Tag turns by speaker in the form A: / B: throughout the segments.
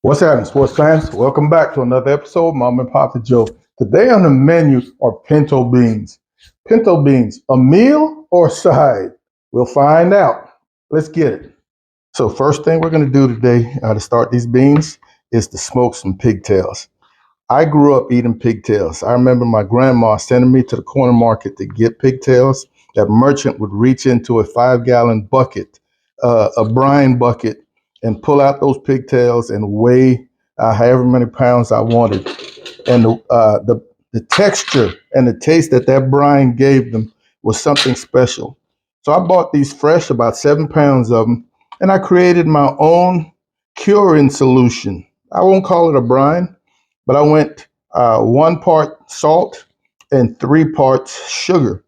A: What's happening, sports fans? Welcome back to another episode of Mom and Papa Joe. Today on the menu are pinto beans. Pinto beans, a meal or a side? We'll find out. Let's get it. So first thing we're going to do today to start these beans is to smoke some pigtails. I grew up eating pigtails. I remember my grandma sending me to the corner market to get pigtails. That merchant would reach into a 5-gallon bucket, a brine bucket, and pull out those pigtails and weigh however many pounds I wanted. And the texture and the taste that brine gave them was something special. So I bought these fresh, about 7 pounds of them, and I created my own curing solution. I won't call it a brine, but I went 1 part salt and 3 parts sugar,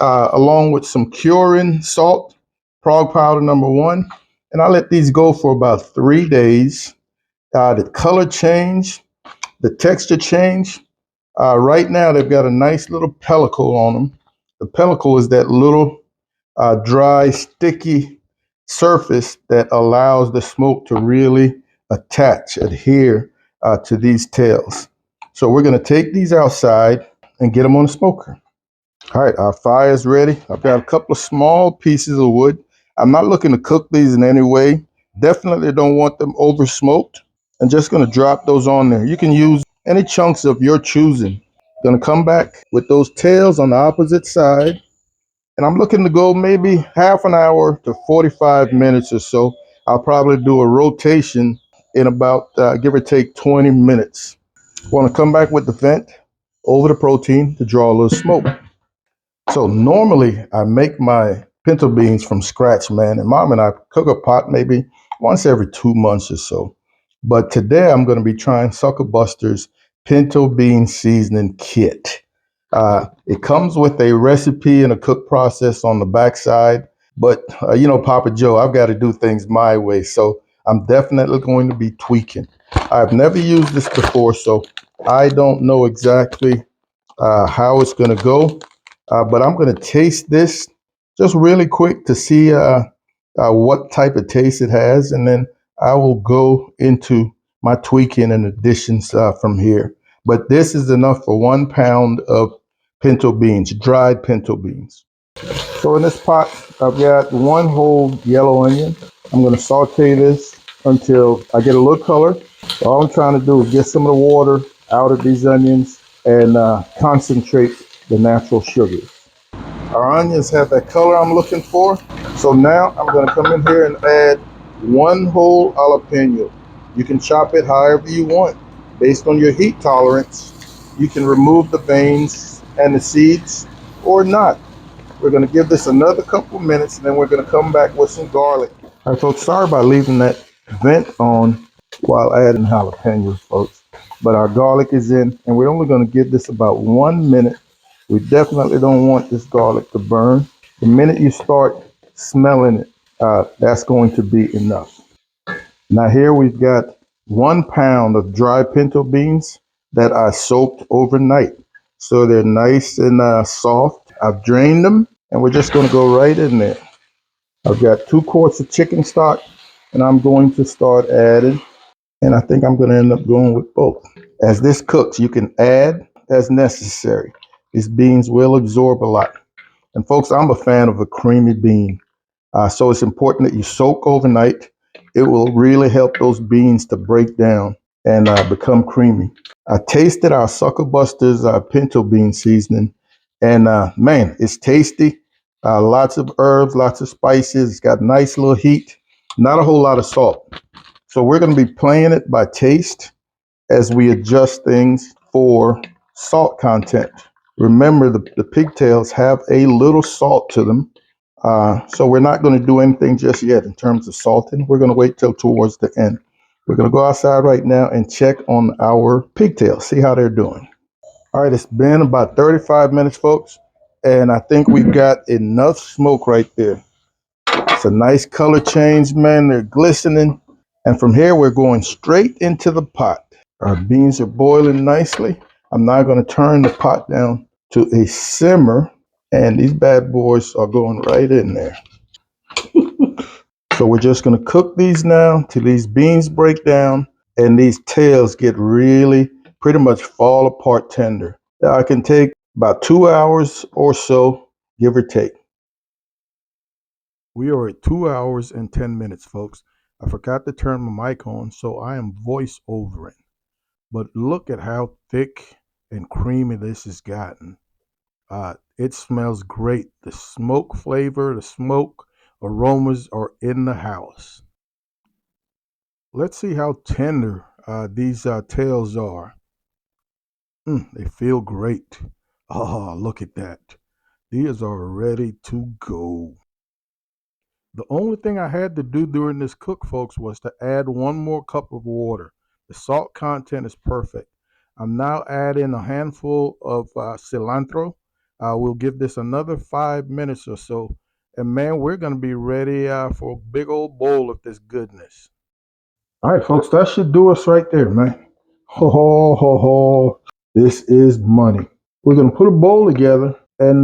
A: along with some curing salt, prog powder #1. And I let these go for about 3 days. The color change, the texture change. Right now, they've got a nice little pellicle on them. The pellicle is that little dry, sticky surface that allows the smoke to really adhere to these tails. So we're going to take these outside and get them on the smoker. All right, our fire is ready. I've got a couple of small pieces of wood. I'm not looking to cook these in any way. Definitely don't want them over smoked. I'm just going to drop those on there. You can use any chunks of your choosing. Going to come back with those tails on the opposite side. And I'm looking to go maybe half an hour to 45 minutes or so. I'll probably do a rotation in about, give or take, 20 minutes. Want to come back with the vent over the protein to draw a little smoke. So normally I make my pinto beans from scratch, man. And Mom and I cook a pot maybe once every 2 months or so. But today I'm going to be trying SuckleBuster's Pinto Bean Seasoning Kit. It comes with a recipe and a cook process on the backside. But, Papa Joe, I've got to do things my way. So I'm definitely going to be tweaking. I've never used this before, so I don't know exactly how it's going to go. But I'm going to taste this just really quick to see what type of taste it has. And then I will go into my tweaking and additions from here. But this is enough for 1 pound of pinto beans, dried pinto beans. So in this pot, I've got 1 whole yellow onion. I'm going to saute this until I get a little color. All I'm trying to do is get some of the water out of these onions and concentrate the natural sugars. Our onions have that color I'm looking for. So now I'm going to come in here and add 1 whole jalapeno. You can chop it however you want. Based on your heat tolerance, you can remove the veins and the seeds or not. We're going to give this another couple minutes, and then we're going to come back with some garlic. All right, folks, sorry about leaving that vent on while adding jalapenos, folks. But our garlic is in, and we're only going to give this about 1 minute. We definitely don't want this garlic to burn. The minute you start smelling it, that's going to be enough. Now here we've got 1 pound of dry pinto beans that I soaked overnight. So they're nice and soft. I've drained them, and we're just going to go right in there. I've got 2 quarts of chicken stock, and I'm going to start adding. And I think I'm going to end up going with both. As this cooks, you can add as necessary. These beans will absorb a lot. And folks, I'm a fan of a creamy bean. So it's important that you soak overnight. It will really help those beans to break down and become creamy. I tasted our SuckleBuster's Pinto Bean seasoning. And man, it's tasty. Lots of herbs, lots of spices. It's got nice little heat. Not a whole lot of salt. So we're going to be playing it by taste as we adjust things for salt content. Remember, the pigtails have a little salt to them. So we're not going to do anything just yet in terms of salting. We're going to wait till towards the end. We're going to go outside right now and check on our pigtails, see how they're doing. All right, it's been about 35 minutes, folks. And I think we've got enough smoke right there. It's a nice color change, man. They're glistening. And from here, we're going straight into the pot. Our beans are boiling nicely. I'm now going to turn the pot down to a simmer, and these bad boys are going right in there. So we're just going to cook these now till these beans break down. and these tails get really pretty much fall apart tender. Now, I can take about 2 hours or so, give or take. We are at 2 hours and 10 minutes, folks. I forgot to turn my mic on, so I am voice overing. But look at how thick and creamy this has gotten. It smells great. The smoke flavor, the smoke aromas are in the house. Let's see how tender these tails are. They feel great. Oh, look at that. These are ready to go. The only thing I had to do during this cook, folks, was to add 1 more cup of water. The salt content is perfect. I'm now adding a handful of cilantro. We'll give this another 5 minutes or so. And man, we're going to be ready for a big old bowl of this goodness. All right, folks, that should do us right there, man. Ho, ho, ho, ho. This is money. We're going to put a bowl together, and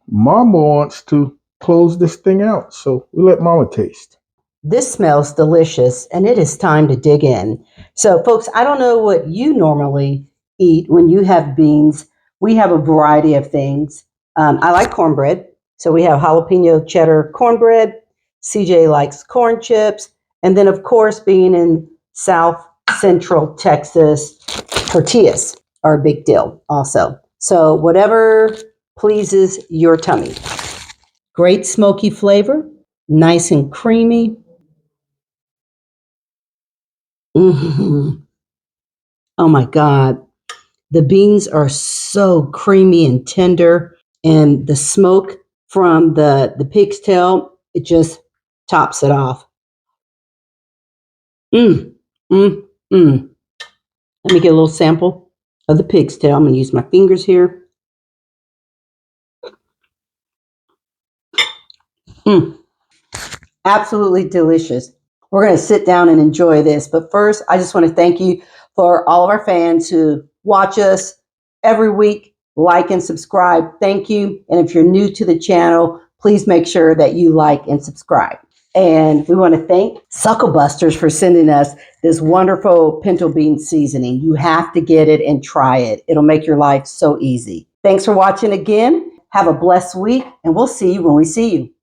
A: Mama wants to close this thing out. So we let Mama taste.
B: This smells delicious, and it is time to dig in. So, folks, I don't know what you normally eat when you have beans. We have a variety of things. I like cornbread. So we have jalapeno cheddar cornbread. CJ likes corn chips. And then, of course, being in South Central Texas, tortillas are a big deal also. So whatever pleases your tummy. Great smoky flavor, nice and creamy. Mm-hmm. Oh my God. The beans are so creamy and tender, and the smoke from the pig's tail, it just tops it off. Mm, mm, mm. Let me get a little sample of the pig's tail. I'm going to use my fingers here. Mm, absolutely delicious. We're going to sit down and enjoy this. But first, I just want to thank you for all of our fans who watch us every week, like and subscribe. Thank you. And if you're new to the channel, please make sure that you like and subscribe. And we want to thank SuckleBusters for sending us this wonderful pinto bean seasoning. You have to get it and try it. It'll make your life so easy. Thanks for watching again. Have a blessed week, and we'll see you when we see you.